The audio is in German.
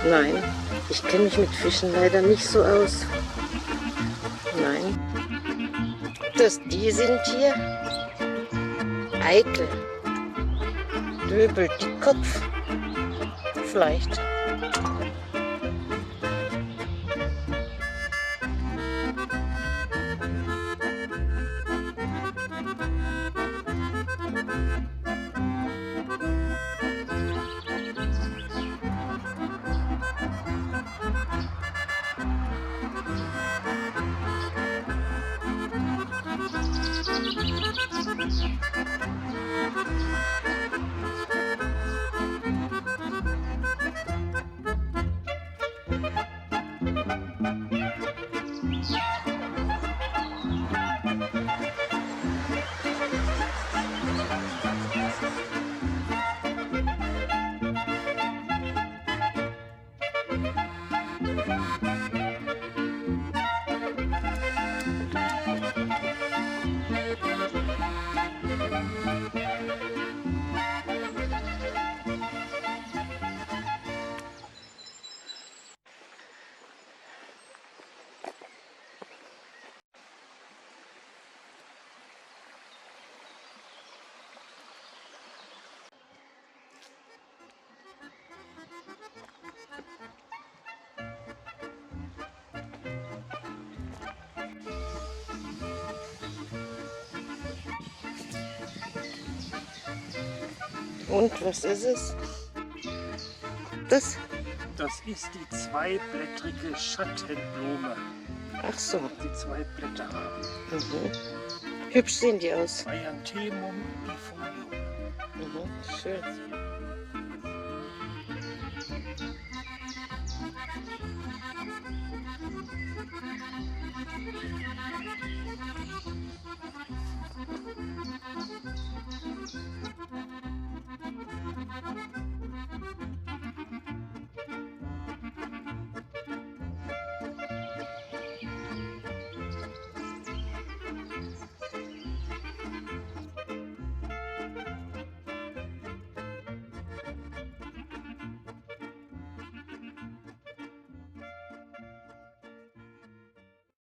Nein, ich kenne mich mit Fischen leider nicht so aus. Nein. Die sind hier eitel, Döbel, Dickkopf, vielleicht. Und was ist es? Das? Das ist die zweiblättrige Schattenblume. Ach so. Die zwei Blätter haben. Mhm. Hübsch sehen die aus. Chrysanthemum bifolium. Mhm. Schön.